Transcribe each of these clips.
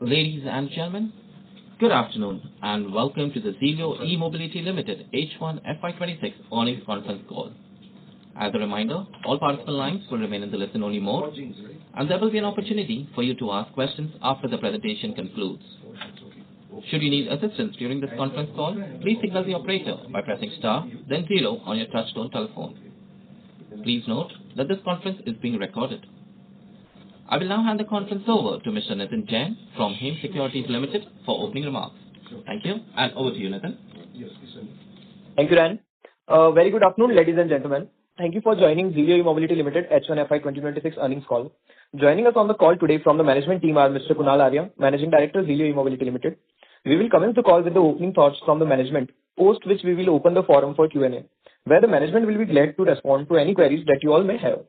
Ladies and gentlemen, good afternoon, and welcome to the Zelio E-Mobility Limited H1 FY26 earnings conference call. As a reminder, all participant lines will remain in the listen-only mode, and there will be an opportunity for you to ask questions after the presentation concludes. Should you need assistance during this conference call, please signal the operator by pressing star, then zero on your touchtone telephone. Please note that this conference is being recorded. I will now hand the conference over to Mr. Nitin Jain from Hem Securities Limited for opening remarks. Thank you, and over to you, Nitin. Thank you, Dan. Very good afternoon, ladies and gentlemen. Thank you for joining Zelio E-Mobility Limited H1 FY 2026 earnings call. Joining us on the call today from the management team are Mr. Kunal Arya, Managing Director, Zelio E-Mobility Limited. We will commence the call with the opening thoughts from the management, post which we will open the forum for Q&A, where the management will be glad to respond to any queries that you all may have.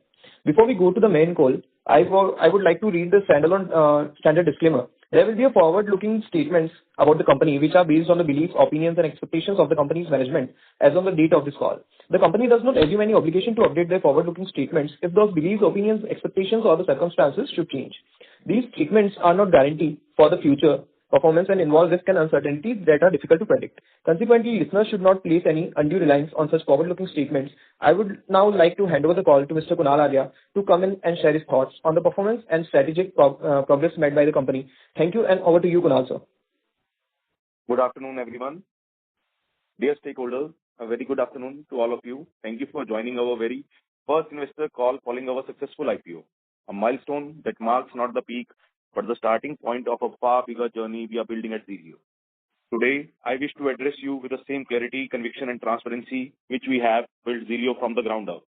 Before we go to the main call, I would like to read the standard disclaimer. There will be a forward-looking statements about the company which are based on the beliefs, opinions, and expectations of the company's management as on the date of this call. The company does not assume any obligation to update their forward-looking statements if those beliefs, opinions, expectations, or the circumstances should change. These statements are not guaranteed for the future performance and involve risk and uncertainties that are difficult to predict. Consequently, listeners should not place any undue reliance on such forward-looking statements. I would now like to hand over the call to Mr. Kunal Arya to come in and share his thoughts on the performance and strategic progress made by the company. Thank you, and over to you, Kunal, sir. Good afternoon, everyone. Dear stakeholders, a very good afternoon to all of you. Thank you for joining our very first investor call following our successful IPO, a milestone that marks not the peak, but the starting point of a far bigger journey we are building at Zelio. Today, I wish to address you with the same clarity, conviction, and transparency which we have built Zelio from the ground up.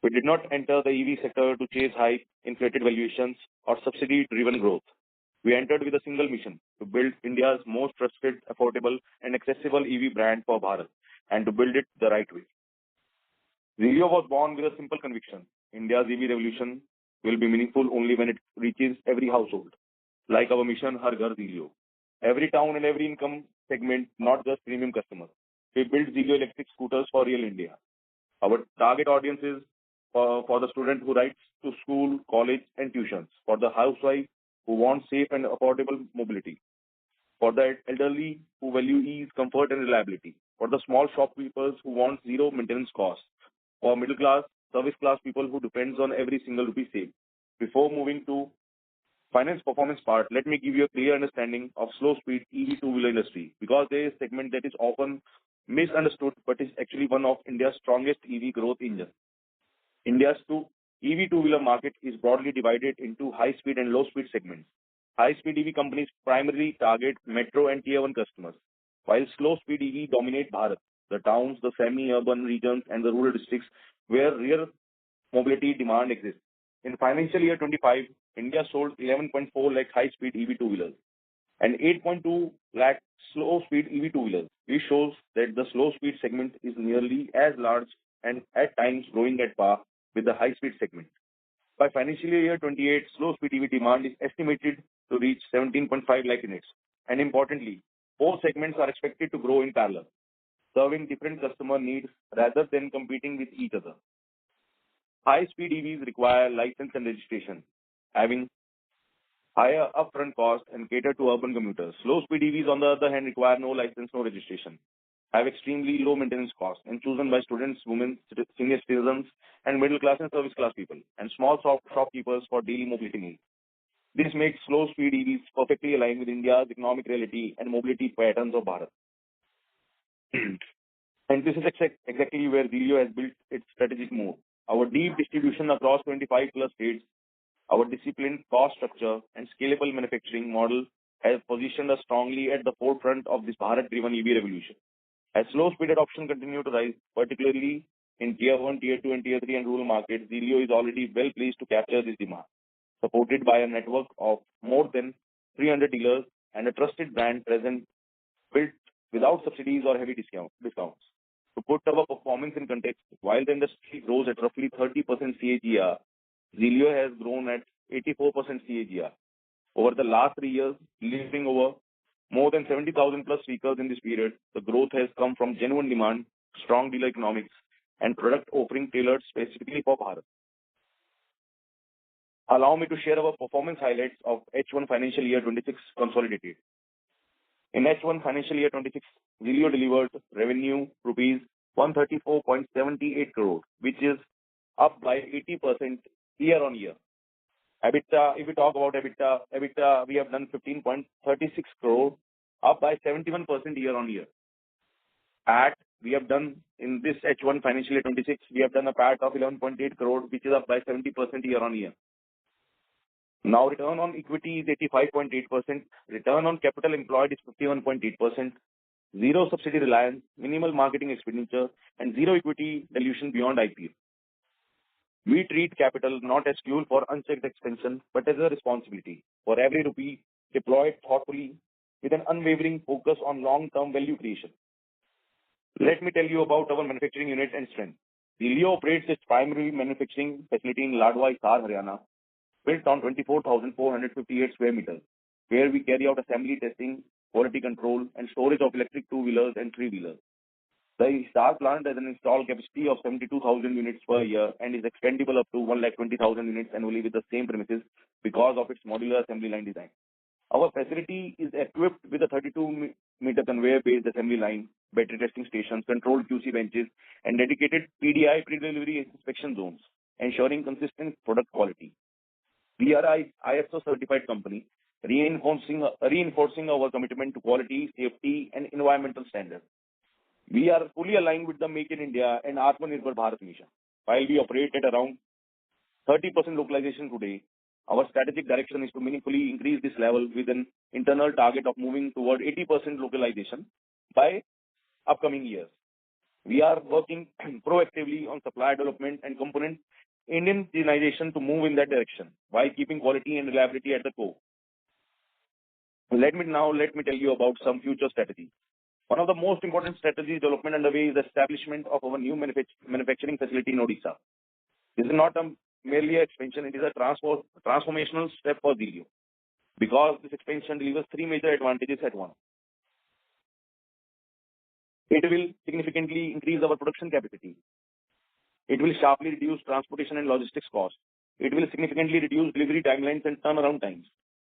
We did not enter the EV sector to chase hype, inflated valuations, or subsidy-driven growth. We entered with a single mission: to build India's most trusted, affordable, and accessible EV brand for Bharat, and to build it the right way. Zelio was born with a simple conviction: India's EV revolution will be meaningful only when it reaches every household. Like our mission, Har Ghar Zelio. Every town and every income segment, not just premium customers. We built Zelio electric scooters for real India. Our target audience is for the student who rides to school, college, and tuitions, for the housewife who wants safe and affordable mobility, for the elderly who value ease, comfort, and reliability, for the small shopkeepers who want zero maintenance costs, for middle class, service class people who depends on every single rupee saved. Before moving to finance performance part, let me give you a clear understanding of slow speed EV two-wheeler industry, because there is a segment that is often misunderstood but is actually one of India's strongest EV growth engines. India's EV two-wheeler market is broadly divided into high-speed and low-speed segments. High-speed EV companies primarily target metro and tier 1 customers, while slow-speed EV dominate Bharat, the towns, the semi-urban regions, and the rural districts where real mobility demand exists. In financial year 25, India sold 11.4 lakh high-speed EV two-wheelers and 8.2 lakh slow-speed EV two-wheelers. This shows that the slow-speed segment is nearly as large and at times growing at par with the high-speed segment. By financial year 28, slow-speed EV demand is estimated to reach 17.5 lakh units. And importantly, both segments are expected to grow in parallel, serving different customer needs rather than competing with each other. High-speed EVs require license and registration, having higher upfront costs and cater to urban commuters. Slow-speed EVs, on the other hand, require no license, no registration, have extremely low maintenance costs, and chosen by students, women, senior citizens, and middle class and service class people, and small shopkeepers for daily mobility needs. This makes slow-speed EVs perfectly aligned with India's economic reality and mobility patterns of Bharat. And this is exactly where Zelio has built its strategic move. Our deep distribution across 25 plus states, our disciplined cost structure, and scalable manufacturing model has positioned us strongly at the forefront of this Bharat-driven EV revolution. As slow-speed adoption continues to rise, particularly in Tier 1, Tier 2, and Tier 3 and rural markets, Zelio is already well placed to capture this demand, supported by a network of more than 300 dealers and a trusted brand present built without subsidies or heavy discounts. To put our performance in context, while the industry grows at roughly 30% CAGR, Zelio has grown at 84% CAGR. Over the last 3 years, delivering over more than 70,000 plus vehicles in this period, the growth has come from genuine demand, strong dealer economics, and product offering tailored specifically for Bharat. Allow me to share our performance highlights of H1 financial year 26 consolidated. In H1 financial year 26, Zilio delivered revenue rupees 134.78 crore, which is up by 80% year on year. EBITDA, if we talk about EBITDA, we have done 15.36 crore, up by 71% year on year. PAT, we have done in this H1 financial year 26, we have done a PAT of 11.8 crore, which is up by 70% year on year. Now, return on equity is 85.8%, return on capital employed is 51.8%, zero subsidy reliance, minimal marketing expenditure, and zero equity dilution beyond IPO. We treat capital not as fuel for unchecked expansion, but as a responsibility for every rupee deployed thoughtfully with an unwavering focus on long-term value creation. Let me tell you about our manufacturing unit and strength. Zilio operates its primary manufacturing facility in Ladwa, Hisar, Haryana, built on 24,458 square meters, where we carry out assembly testing, quality control, and storage of electric two-wheelers and three-wheelers. The Hisar plant has an installed capacity of 72,000 units per year and is expandable up to 120,000 units annually with the same premises because of its modular assembly line design. Our facility is equipped with a 32-meter conveyor-based assembly line, battery testing stations, controlled QC benches, and dedicated PDI pre-delivery inspection zones, ensuring consistent product quality. We are an ISO certified company, reinforcing our commitment to quality, safety, and environmental standards. We are fully aligned with the Make in India and Atmanirbhar Bharat mission. While we operate at around 30% localization today, our strategic direction is to meaningfully increase this level with an internal target of moving toward 80% localization by upcoming years. We are working proactively on supply development and component Indianization to move in that direction while keeping quality and reliability at the core. Let me tell you about some future strategies. One of the most important strategies development underway is the establishment of our new manufacturing facility in Odisha. This is not merely an expansion, it is a transformational step for Zilio because this expansion delivers three major advantages at once. It will significantly increase our production capacity. It will sharply reduce transportation and logistics costs. It will significantly reduce delivery timelines and turnaround times.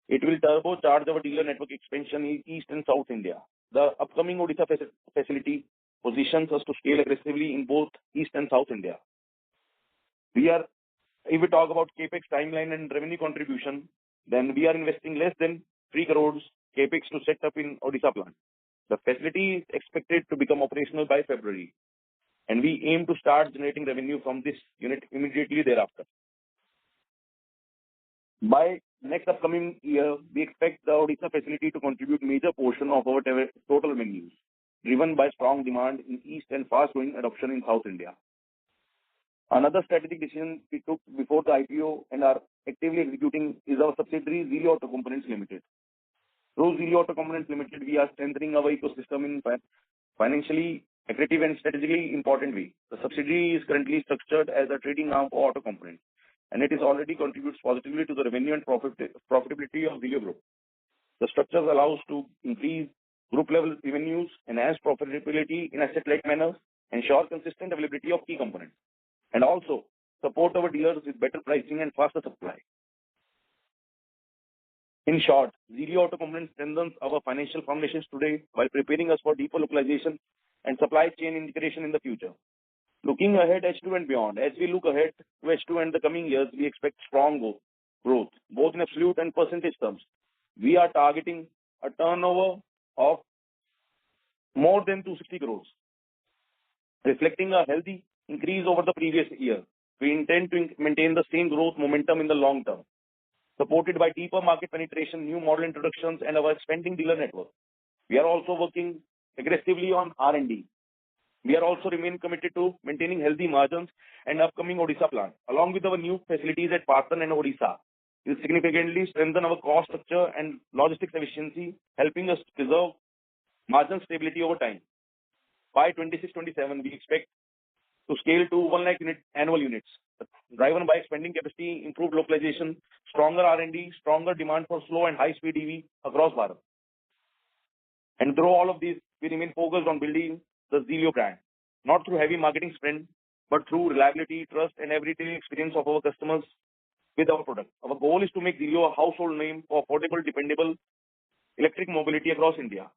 It will turbocharge our dealer network expansion in East and South India. The upcoming Odisha facility positions us to scale aggressively in both East and South India. If we talk about capex timeline and revenue contribution, then we are investing less than 3 crores capex to set up in Odisha plant. The facility is expected to become operational by February, and we aim to start generating revenue from this unit immediately thereafter. By next upcoming year, we expect the Odisha facility to contribute major portion of our total revenues, driven by strong demand in East and fast-growing adoption in South India. Another strategic decision we took before the IPO and are actively executing is our subsidiary Zilio Auto Components Limited. Through Zilio Auto Components Limited, we are strengthening our ecosystem in financially accretive and strategically important way. The subsidiary is currently structured as a trading arm for auto components, and it is already contributes positively to the revenue and profitability of Zilio Group. The structure allows to increase group level revenues, enhance profitability in asset-light manner, ensure consistent availability of key components, and also support our dealers with better pricing and faster supply. In short, Zilio Auto Components strengthens our financial foundations today while preparing us for deeper localization and supply chain integration in the future. Looking ahead H2 and beyond, as we look ahead to H2 and the coming years, we expect strong growth, both in absolute and percentage terms. We are targeting a turnover of more than 260 crores, reflecting a healthy increase over the previous year. We intend to maintain the same growth momentum in the long term, supported by deeper market penetration, new model introductions, and our expanding dealer network. We are also working aggressively on R&D. We are also remain committed to maintaining healthy margins and upcoming Odisha plant, along with our new facilities at Patan and Odisha. Will significantly strengthen our cost structure and logistics efficiency, helping us preserve margin stability over time. By 26-27, we expect to scale to 1 lakh annual units, driven by expanding capacity, improved localization, stronger R&D, stronger demand for slow and high-speed EV across Bharat. And through all of these, we remain focused on building the Zilio brand, not through heavy marketing spend, but through reliability, trust, and everyday experience of our customers with our product. Our goal is to make Zilio a household name for affordable, dependable electric mobility across India.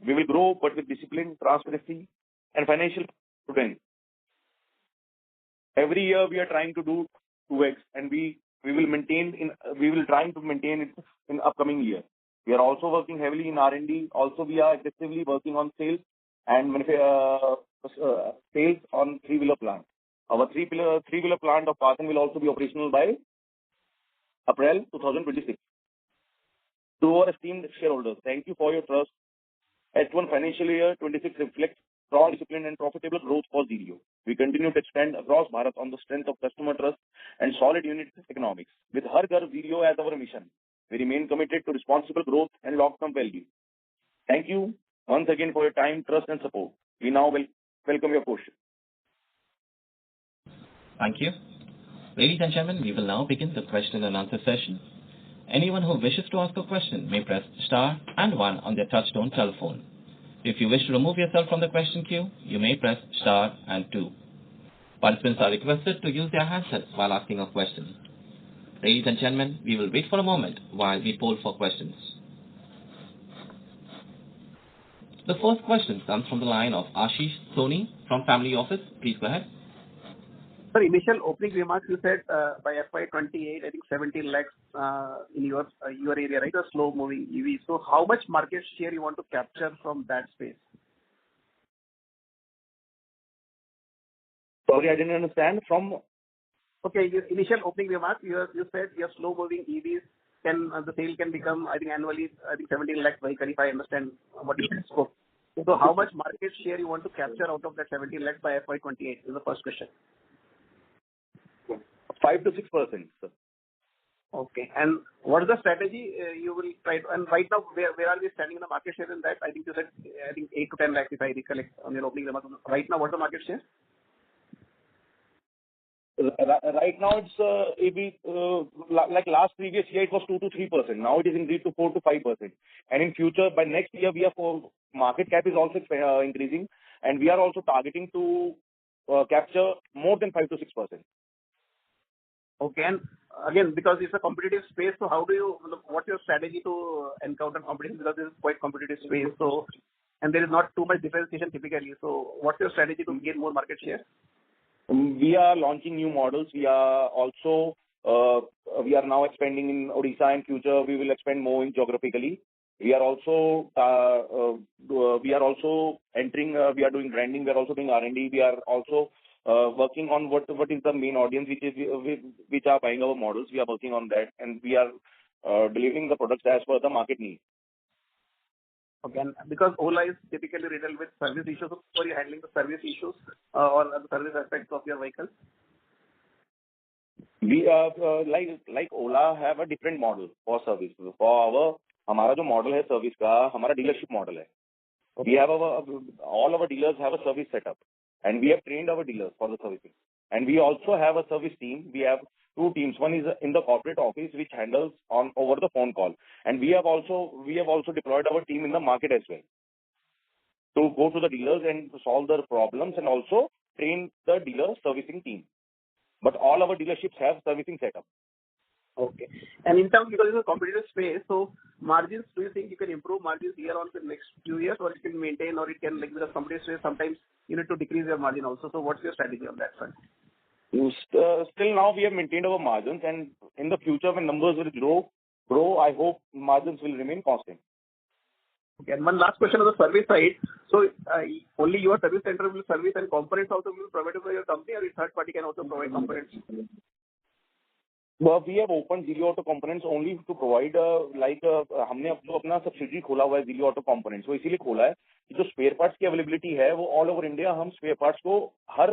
We will grow, but with discipline, transparency, and financial prudence. Every year we are trying to do 2x, and we will trying to maintain it in upcoming year. We are also working heavily in R&D. Also, we are aggressively working on sales and sales on three-wheeler plant. Our three-wheeler plant of Parthan will also be operational by April 2026. To our esteemed shareholders, thank you for your trust. H1 financial year 26 reflects strong discipline and profitable growth for Zilio. We continue to expand across Bharat on the strength of customer trust and solid unit economics. With Har Ghar Zilio as our mission, we remain committed to responsible growth and long-term value. Thank you once again for your time, trust, and support. We now welcome your question. Thank you. Ladies and gentlemen, we will now begin the question and answer session. Anyone who wishes to ask a question may press star and 1 on their touchtone telephone. If you wish to remove yourself from the question queue, you may press star and 2. Participants are requested to use their handsets while asking a question. Ladies and gentlemen, we will wait for a moment while we poll for questions. The first question comes from the line of Ashish Soni from Family Office. Please go ahead. Sir, initial opening remarks, you said by FY28, I think 17 lakhs in your area, right? A slow-moving EV. So how much market share you want to capture from that space? Sorry, I didn't understand. From Okay, your initial opening remarks, you said your slow-moving EVs the sale can become, I think annually, 17 lakhs vehicle, if I understand what you said. So how much market share you want to capture out of that 17 lakhs by FY28 is the first question. 5 to 6%, sir. Okay. And what is the strategy you will try to, and right now, where are we standing in the market share in that? I think you said, 8 to 10 lakhs, if I recollect on your opening remarks. Right now, what's the market share? Right now, it's like last previous year, it was 2 to 3%. Now it is increased to 4 to 5%. And in future, by next year, market cap is also increasing, and we are also targeting to capture more than 5 to 6%. Okay. And again, because it's a competitive space, so what's your strategy to encounter competition? Because this is quite competitive space, so, and there is not too much differentiation typically. So what's your strategy to gain more market share? We are launching new models. We are also, we are now expanding in Odisha. In future, we will expand more geographically. We are also entering, we are doing branding, we are also doing R&D. We are also working on what is the main audience which are buying our models. We are working on that, and we are delivering the products as per the market need. Okay, and because Ola is typically riddled with service issues, so are you handling the service issues or the service aspects of your vehicles? We like Ola have a different model for service. For हमारा जो model है service का, हमारा dealership model है. We have all our dealers have a service setup, and we have trained our dealers for the servicing. And we also have a service team. We have 2 teams. One is in the corporate office, which handles over the phone call. And we have also deployed our team in the market as well to go to the dealers and solve their problems and also train the dealer servicing team. But all our dealerships have servicing setup. Okay. And in terms, because it's a competitive space, so margins, do you think you can improve margins year on the next few years, or it can maintain, or it can, like with a competitive space, sometimes you need to decrease your margin also. So what's your strategy on that front? Still now we have maintained our margins, and in the future when numbers will grow, I hope margins will remain constant. Okay. And one last question on the service side. So only your service center will service, and components also will be provided by your company, or third party can also provide components? Well, we have opened Zilio Auto Components only to provide हमने अपना subsidy खोला हुआ है Zilio Auto Components. वो इसीलिए खोला है कि जो स्पेयर पार्ट्स की अवेलेबिलिटी है वो ऑल ओवर इंडिया हम स्पेयर पार्ट्स को हर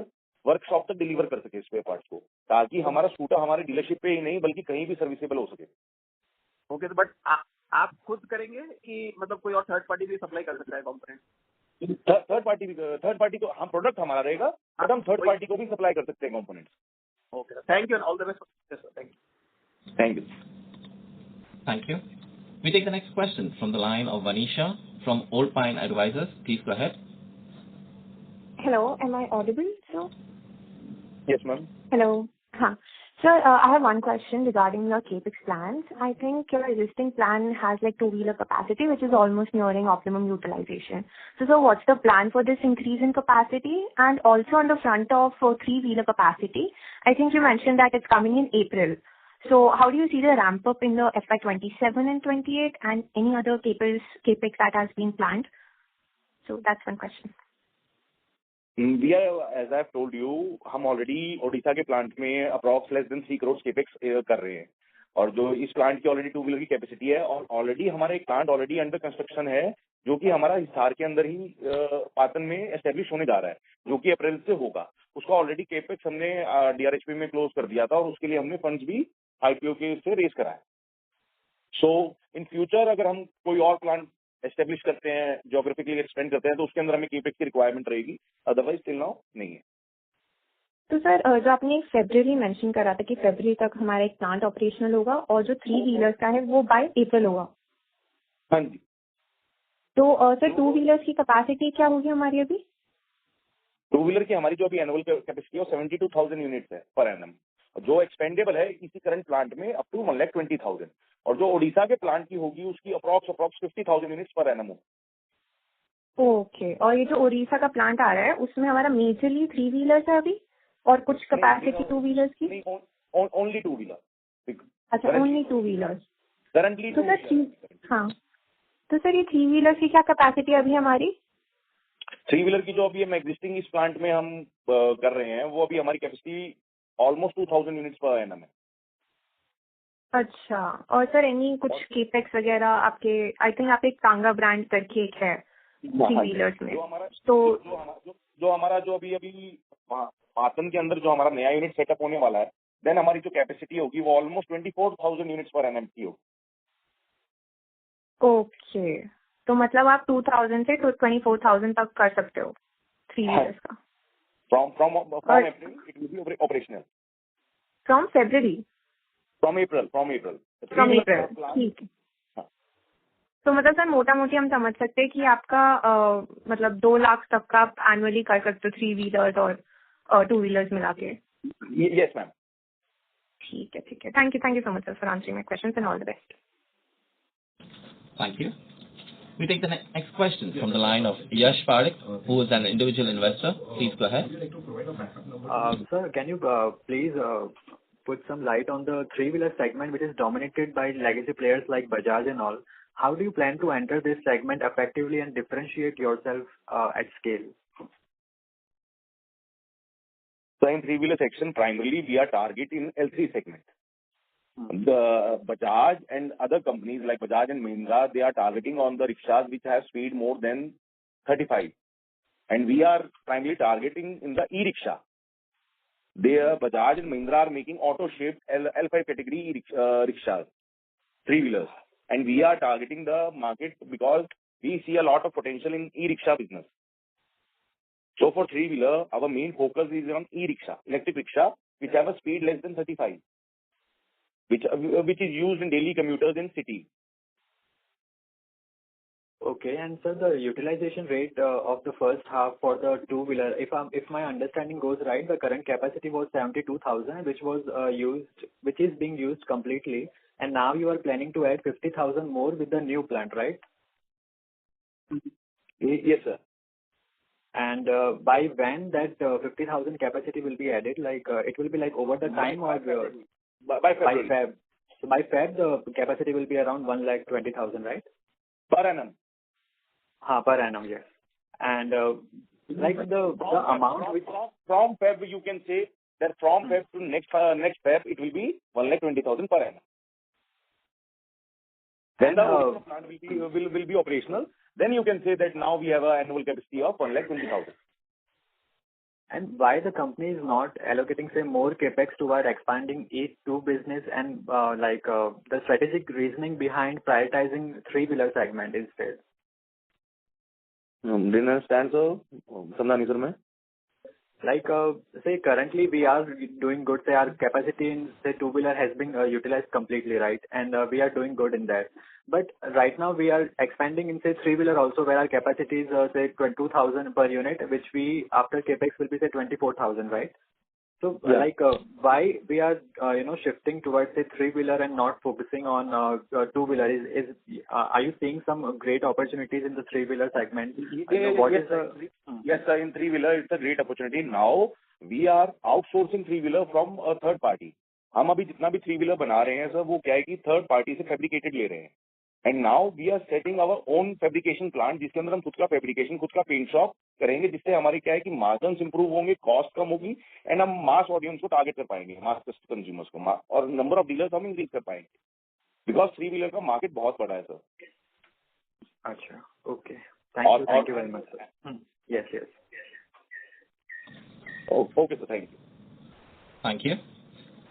वर्कशॉप तक डिलीवर कर सके स्पेयर पार्ट्स को, ताकि हमारा स्कूटर हमारे डीलरशिप पे ही नहीं बल्कि कहीं भी सर्विसेबल हो सके. ओके, बट आप खुद करेंगे कि मतलब कोई और थर्ड पार्टी भी सप्लाई कर सकता है कंपोनेंट? थर्ड पार्टी तो हम प्रोडक्ट हमारा रहेगा, बट हम थर्ड पार्टी को भी सप्लाई कर सकते हैं components. Okay, thank you and all the best. Yes, sir. Thank you. Thank you. Thank you. We take the next question from the line of Vanisha from Old Pine Advisors. Please go ahead. Hello, am I audible, sir? Yes, ma'am. Hello. Huh. Sir, I have one question regarding your CapEx plans. I think your existing plan has like two-wheeler capacity, which is almost nearing optimum utilization. So what's the plan for this increase in capacity? And also on the front of three-wheeler capacity, I think you mentioned that it's coming in April. So how do you see the ramp up in the FY 27 and 28 and any other CapEx that has been planned? So that's one question. We are, as I've told you, हम already Odisha के plant में approx less than 3 crore capex कर रहे हैं और जो इस plant की ऑलरेडी टू व्हीलर की कैपेसिटी है और ऑलरेडी हमारा एक प्लांट ऑलरेडी अंडर कंस्ट्रक्शन है जो कि हमारा हिसार के अंदर ही पाटन में एस्टेब्लिश होने जा रहा है जो कि अप्रैल से होगा। उसका ऑलरेडी केपेक्स हमने डीआरएचपी में क्लोज कर दिया था और उसके लिए हमने फंड्स भी आईपीओ के से रेज करा है। सो इन फ्यूचर अगर हम कोई और प्लांट एस्टेब्लिश करते हैं, ज्योग्राफिकली एक्सपेंड करते हैं तो उसके अंदर हमें केपेक्स की रिक्वायरमेंट रहेगी, अदरवाइज टिल नाउ नहीं है। तो सर जो आपने फरवरी मेंशन करा था कि फरवरी तक हमारा एक प्लांट ऑपरेशनल होगा और जो थ्री व्हीलर्स का है वो बाय अप्रैल होगा। हाँ जी। तो सर टू व्हीलर्स की कैपेसिटी क्या होगी हमारी अभी? टू व्हीलर की हमारी जो अभी एनुअल कैपेसिटी है 72,000 यूनिट्स है पर एनम, जो एक्सपेंडेबल है इसी करंट प्लांट में अप टू 1,20,000 और जो ओडिशा के प्लांट की होगी उसकी अप्रॉक्स 50,000 यूनिट्स पर एनम हो। ओके, और ये जो ओडिशा का प्लांट आ रहा है उसमें हमारा मेजरली थ्री व्हीलर्स है अभी और कुछ कैपेसिटी टू व्हीलर्स की? Only two wheeler. अच्छा, ओनली टू व्हीलर्स करंटली। तो सर हाँ, तो सर ये थ्री व्हीलर्स की क्या कैपेसिटी अभी हमारी? थ्री व्हीलर की जो अभी हम एग्जिस्टिंग इस प्लांट में हम कर रहे हैं वो अभी हमारी capacity almost 2,000 units per annum है। अच्छा, और सर एनी कुछ केपेक्स वगैरह आपके, आई थिंक आप एक कांगा ब्रांड करके एक है थ्री व्हीलर्स में, तो जो हमारा जो अभी पाटन के अंदर जो हमारा नया यूनिट सेटअप होने वाला है, देन हमारी जो कैपेसिटी होगी वो ऑलमोस्ट 24,000 यूनिट्स पर एनएम की होगी। ओके, तो मतलब आप 2,000 से 24,000 तक कर सकते हो थ्री व्हीलर्स का? From April it will be operational. From February? From April ठीक है। तो मतलब सर मोटा मोटी हम समझ सकते हैं कि आपका मतलब 2 लाख तक का आप एनुअली कर सकते हो थ्री व्हीलर्स और टू व्हीलर्स मिला के? Yes ma'am. ठीक है। Thank you so much sir for answering my questions and all the best. Thank you. We take the next question from the line of Yash Parekh, who is an individual investor. Please go ahead. Sir, can you please put some light on the three-wheeler segment, which is dominated by legacy players like Bajaj and all? How do you plan to enter this segment effectively and differentiate yourself at scale? So in three-wheeler section, primarily we are targeting L3 segment. The Bajaj and other companies like Bajaj and Mahindra, they are targeting on the rickshaws which have speed more than 35. And we are primarily targeting in the e-rickshaw. Bajaj and Mahindra are making auto-shaped L5 category rickshaws, three-wheelers. And we are targeting the market because we see a lot of potential in e-rickshaw business. So for three-wheeler, our main focus is on e-rickshaw, electric rickshaw, which have a speed less than 35. Which is used in daily commuters in city. Okay, and sir, the utilization rate of the first half for the two-wheeler, if my understanding goes right, the current capacity was 72,000, which is being used completely, and now you are planning to add 50,000 more with the new plant, right? Yes, sir. And by when that 50,000 capacity will be added? Like it will be like over the time or by Feb. So by Feb, the capacity will be around 1,20,000, right? Per annum. Per annum, yes. And like the amount which from Feb, you can say that from Feb to next Feb, it will be 1,20,000 per annum. Then the plant will be operational. Then you can say that now we have an annual capacity of 1,20,000. And why the company is not allocating, say, more capex toward expanding E2 business and the strategic reasoning behind prioritizing three-wheeler segment instead? Didn't understand, sir. Samdhani, sir, मैं. Like, say, currently we are doing good. Say, our capacity in, say, two-wheeler has been utilized completely, right? And we are doing good in that. But right now we are expanding in, say, three-wheeler also, where our capacity is, say, 22,000 per unit, which we, after capex, will be, say, 24,000, right? So, Yeah. why we are, shifting towards a three-wheeler and not focusing on two-wheeler? Are you seeing some great opportunities in the three-wheeler segment? What Yes, is the... sir. Yes, sir. In three-wheeler, it's a great opportunity. Now, we are outsourcing three-wheeler from a third party. हम अभी जितना भी three wheeler बना रहे हैं sir, वो क्या है कि थर्ड पार्टी से फैब्रिकेटेड ले रहे हैं. And now we are setting our own fabrication plant, जिसके अंदर हम खुद का फैब्रिकेशन, खुद का पेंट शॉप करेंगे, जिससे हमारे क्या है कि मार्जिन्स इंप्रूव होंगे, कॉस्ट कम होगी, एंड हम मास ऑडियंस को टारगेट कर पाएंगे, मास कंज्यूमर्स को, और नंबर ऑफ डीलर्स हम इंक्रीज कर पाएंगे, बिकॉज थ्री व्हीलर का मार्केट बहुत बड़ा है सर. अच्छा, okay, thank you very much sir. Yes. Okay sir, thank you. Thank you.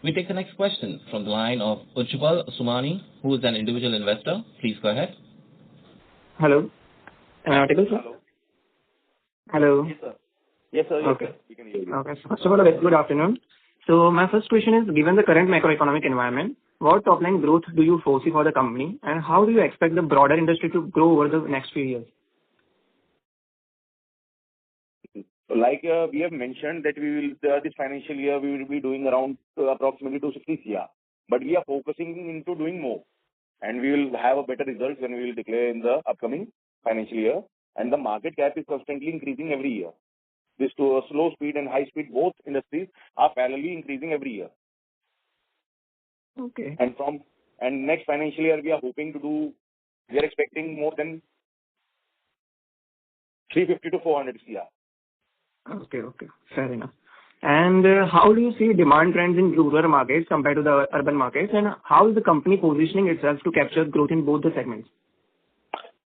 We take the next question from the line of Ujjwal Sumani, who is an individual investor. Please go ahead. Hello. Am I audible, sir? Hello. Yes, sir. Yes, sir. Okay. We can hear you. Okay. So first of all, a very good afternoon. So my first question is, given the current macroeconomic environment, what top-line growth do you foresee for the company, and how do you expect the broader industry to grow over the next few years? Like we have mentioned that we will this financial year we will be doing around approximately 260 CR, but we are focusing into doing more, and we will have a better results when we will declare in the upcoming financial year. And the market cap is constantly increasing every year. This to slow speed and high speed, both industries are parallelly increasing every year. Okay. And next financial year we are hoping to do. We are expecting more than 350 to 400 CR. Okay. Fair enough. And how do you see demand trends in rural markets compared to the urban markets, and how is the company positioning itself to capture growth in both the segments?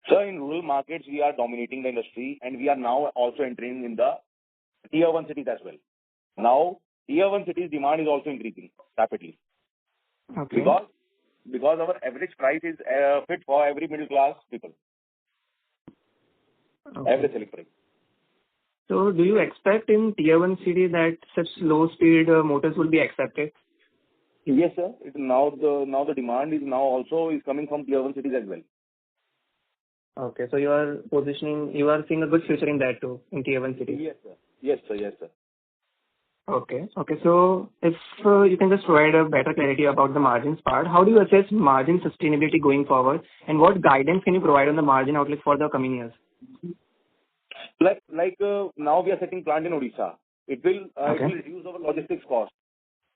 Sir, in rural markets, we are dominating the industry, and we are now also entering in the tier 1 cities as well. Now, tier 1 cities demand is also increasing rapidly. Okay. Because our average price is fit for every middle class people. Okay. Average selling price. So do you expect in tier 1 city that such low speed motors will be accepted? Yes, sir. Now the demand is now also is coming from tier 1 cities as well. Okay, so you are seeing a good future in that too, in tier 1 cities? Yes, sir. Okay. So if you can just provide a better clarity about the margins part, how do you assess margin sustainability going forward, and what guidance can you provide on the margin outlook for the coming years? Like now we are setting plant in Odisha. It will reduce our logistics cost,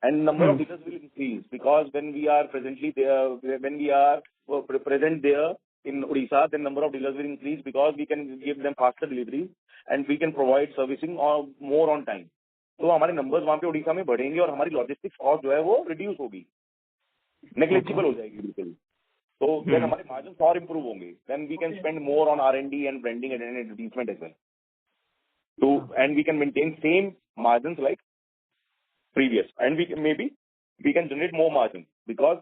and number of dealers will increase, because when we are present there in Odisha, then number of dealers will increase, because we can give them faster deliveries and we can provide servicing or more on time. तो हमारे numbers वहाँ पे उड़ीसा में बढ़ेंगे और हमारी logistics cost जो है वो reduce होगी, negligible हो जाएगी बिल्कुल. तो then हमारे margins और improve होंगे. Then we can spend more on R&D and branding and advertisement as well. And we can maintain same margins like previous, and we can generate more margins, because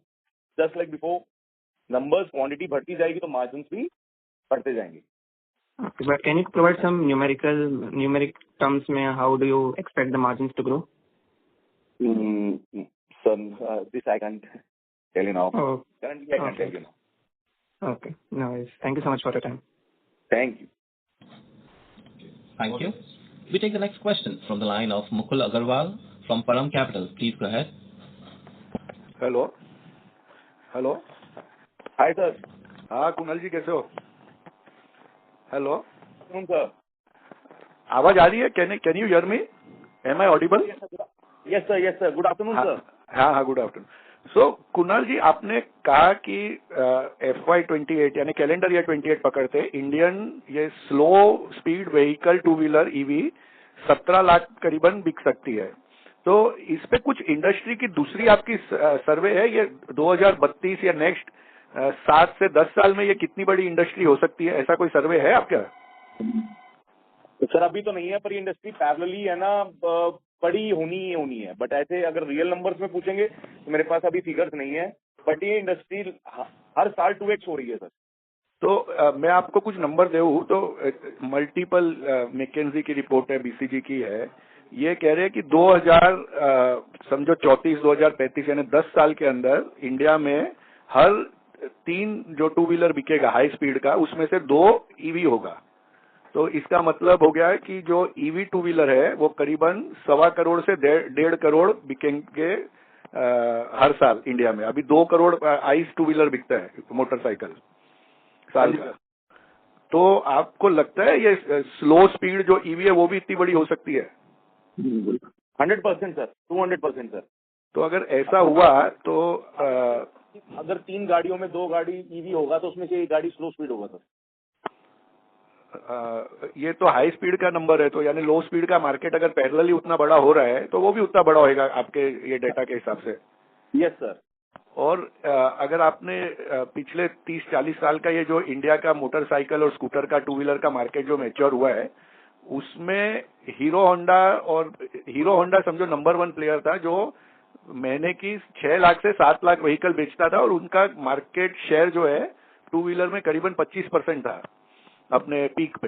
just like before, numbers quantity बढ़ती जाएगी तो margins भी बढ़ते जाएंगे. Okay, but can you provide some numeric terms में how do you expect the margins to grow? So this I can't tell you now. Oh. Currently I can't tell you now. Okay, no worries. Thank you so much for your time. Thank you. Thank you. We take the next question from the line of Mukul Agarwal from Param Capital. Please go ahead. Hello. Hi sir. हाँ कुणाल जी, कैसे हो? Hello. Sir. आवाज आ रही है? Can you hear me? Am I audible? Yes sir. Good afternoon sir. हाँ, good afternoon. So Kunal जी, आपने कहा कि FY28 यानी कैलेंडर ईयर 28 पकड़ते इंडियन ये slow speed vehicle to wheeler EV 17 lakh करीबन बिक सकती है. तो इस पे कुछ इंडस्ट्री की दूसरी आपकी सर्वे है, ये 2032 या नेक्स्ट 7 से 10 साल में ये कितनी बड़ी इंडस्ट्री हो सकती है, ऐसा कोई सर्वे है आपका? सर अभी तो नहीं है, पर इंडस्ट्री पैरेलली है ना, बड़ी होनी है. बट ऐसे अगर रियल नंबर्स में पूछेंगे तो मेरे पास अभी फिगर्स नहीं है, बट ये इंडस्ट्री हर साल 2x हो रही है सर. तो मैं आपको कुछ नंबर दूं तो मल्टीपल मैकेंजी की रिपोर्ट है, बीसीजी की है, ये कह रहे हैं कि 2034 यानी 10 साल के अंदर इंडिया में हर 3 जो टू व्हीलर बिकेगा हाई स्पीड का, उसमें से 2 ईवी होगा. तो इसका मतलब हो गया है कि जो ईवी टू व्हीलर है वो करीबन 1.25 करोड़ से 1.5 करोड़ बिकेंगे हर साल इंडिया में। अभी 2 करोड़ आइस टू व्हीलर बिकता है मोटरसाइकिल साल का। तो आपको लगता है ये स्लो स्पीड जो ईवी है वो भी इतनी बड़ी हो सकती है? 100% सर, 200% सर। तो अगर ऐसा हुआ तो अगर 3 गाड़ियों में 2 गाड़ी ईवी होगा तो उसमें से 1 गाड़ी स्लो स्पीड होगा सर। ये तो हाई स्पीड का नंबर है, तो यानी लो स्पीड का मार्केट अगर पैरेलली उतना बड़ा हो रहा है तो वो भी उतना बड़ा होगा आपके ये डेटा के हिसाब से? Yes sir. और अगर आपने पिछले 30-40 साल का ये जो इंडिया का मोटरसाइकिल और स्कूटर का टू व्हीलर का मार्केट जो मैच्योर हुआ है उसमें हीरो होंडा समझो नंबर 1 प्लेयर था, जो महीने की 6 लाख से 7 लाख व्हीकल बेचता था और उनका मार्केट शेयर जो है टू व्हीलर में करीबन 25% था अपने पीक पे।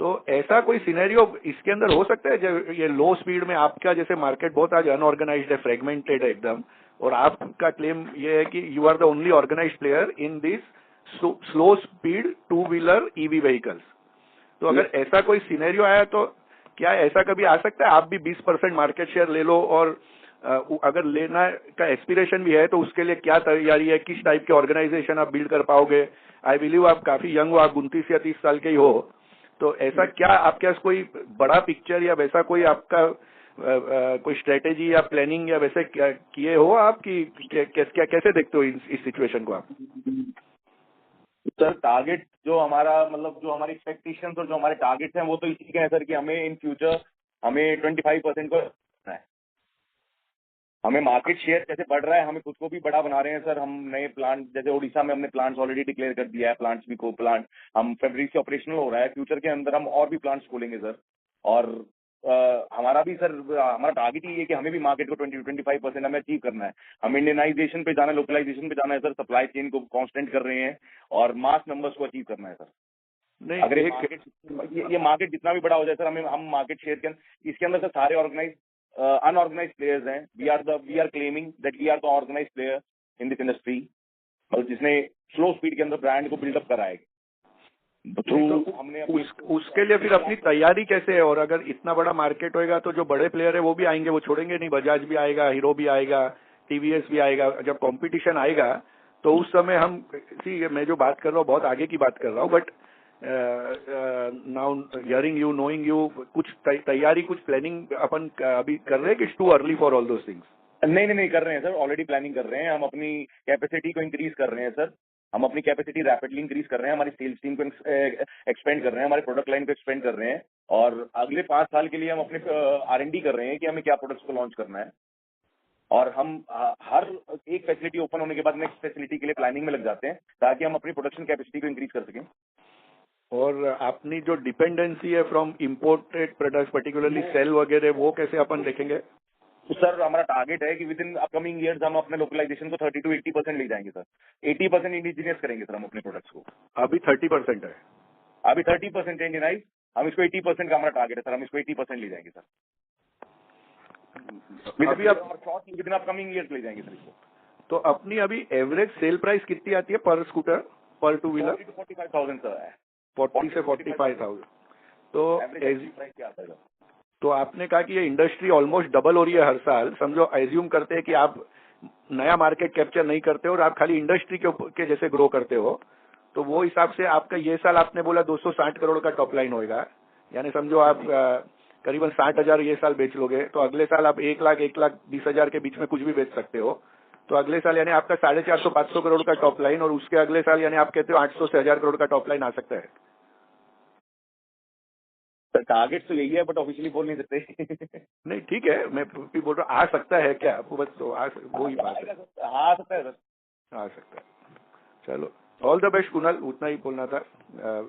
तो ऐसा कोई सिनेरियो इसके अंदर हो सकता है जब ये लो स्पीड में आपका जैसे मार्केट बहुत आज अनऑर्गेनाइज्ड है, फ्रेगमेंटेड है एकदम, और आपका क्लेम ये है कि you are the only organised player in this slow speed two wheeler EV vehicles. तो अगर ऐसा कोई सिनेरियो आया तो क्या ऐसा कभी आ सकता है आप भी 20% मार्केट शेयर ले लो? और अगर लेना का एस्पिरेशन भी है तो उसके लिए क्या तैयारी है, किस टाइप के ऑर्गेनाइजेशन आप बिल्ड कर पाओगे? आई बिलीव आप काफी यंग हो, आप 29 या 30 साल के ही हो, तो ऐसा क्या आपके पास कोई बड़ा पिक्चर या वैसा कोई आपका कोई स्ट्रेटेजी या प्लानिंग या वैसे किए हो आप कि कैसे देखते हो इस सिचुएशन को आप? सर टारगेट जो हमारा मतलब जो हमारी एक्सपेक्टेशन और जो हमारे टारगेट्स हैं वो तो इसी के हैं सर कि हमें इन फ्यूचर हमें 25% को है। हमें मार्केट शेयर कैसे बढ़ रहा है, हमें खुद को भी बड़ा बना रहे हैं सर। हम नए प्लांट जैसे ओडिशा में हमने प्लांट्स ऑलरेडी डिक्लेयर कर दिया है, प्लांट्स भी को प्लांट हम फरवरी से ऑपरेशनल हो रहा है। फ्यूचर के अंदर हम और भी प्लांट्स खोलेंगे सर। और हमारा भी सर हमारा टारगेट ही है कि हमें भी मार्केट को 20-25% हमें अचीव करना है। हम इंडियनाइजेशन पे जाना है, लोकलाइजेशन पे जाना है सर, सप्लाई चेन को कांस्टेंट कर रहे हैं और मास नंबर्स को अचीव करना है सर। नहीं, अगर ये मार्केट जितना भी बड़ा हो जाए सर, हम मार्केट शेयर के इसके अंदर सर सारे ऑर्गेनाइज unorganized players हैं। we are claiming that we are the organized player in this industry, मतलब जिसने स्लो स्पीड के अंदर ब्रांड को बिल्डअप करा है। तो हमने उसके लिए फिर अपनी तैयारी कैसे है? और अगर इतना बड़ा मार्केट होएगा तो जो बड़े प्लेयर है वो भी आएंगे, वो छोड़ेंगे नहीं। बजाज भी आएगा, हीरो भी आएगा, टीवीएस भी आएगा। जब कंपटीशन आएगा तो उस समय हम मैं जो बात कर रहा हूँ बहुत आगे की बात कर रहा हूँ, but now hearing you, knowing you, कुछ तैयारी, कुछ प्लानिंग अपन अभी कर रहे हैं कि it's too early for all those things? नहीं कर रहे हैं सर, ऑलरेडी प्लानिंग कर रहे हैं। हम अपनी कैपेसिटी को इंक्रीज कर रहे हैं सर। हम अपनी कैपेसिटी रैपिडली इंक्रीज कर रहे हैं, हमारी सेल्स टीम को एक्सपेंड कर रहे हैं, हमारे प्रोडक्ट लाइन को एक्सपेंड कर रहे हैं। और अगले 5 साल के लिए हम अपने R&D कर रहे हैं कि हमें क्या प्रोडक्ट्स को लॉन्च करना है। और हम हर एक फैसिलिटी ओपन होने के बाद नेक्स्ट फैसिलिटी के लिए प्लानिंग में लग जाते हैं ताकि हम अपनी प्रोडक्शन कैपेसिटी को इंक्रीज कर सकें। और अपनी जो डिपेंडेंसी है from imported products, particularly cell वगैरह, वो कैसे अपन देखेंगे? तो सर हमारा टारगेट है कि विद इन अपकमिंग ईयर्स हम अपने लोकलाइजेशन को 30 to 80% ले जाएंगे सर। 80% इंडिजिनियस करेंगे सर हम अपने प्रोडक्ट्स को। अभी 30% है, अभी 30% इंडियनाइज, हम इसको 80% का हमारा टारगेट है सर। हम इसको 80% ले जाएंगे सर। अभी आप विद इन अपकमिंग ईयर्स ले जाएंगे सर इसको। तो अपनी अभी एवरेज सेल प्राइस कितनी आती है पर स्कूटर, पर टू व्हीलर? 40 to 45,000 सर है। 40 से 45,000। तो प्राइस क्या आता है? तो आपने कहा कि ये इंडस्ट्री ऑलमोस्ट डबल हो रही है हर साल। समझो एज्यूम करते हैं कि आप नया मार्केट कैप्चर नहीं करते हो और आप खाली इंडस्ट्री के जैसे ग्रो करते हो, तो वो हिसाब से आपका ये साल आपने बोला 260 करोड़ का टॉप लाइन होएगा। यानी समझो आप करीबन 60,000 ये साल बेच लोगे, तो अगले साल आप 1 लाख 1,20,000 के बीच में कुछ भी बेच सकते हो। तो अगले साल यानी आपका 450-500 करोड़ का टॉप लाइन, और उसके अगले साल यानी आप कहते हो 800 से 1,000 करोड़ का टॉप लाइन आ सकता है। सर टारगेट तो यही है, बट ऑफिशियली बोल नहीं सकते। नहीं ठीक है, मैं भी बोल रहा हूँ आ सकता है क्या आपको, बस तो वो ही बात है। आ सकता है सर, आ सकता है। चलो, ऑल द बेस्ट कुणाल, उतना ही बोलना था।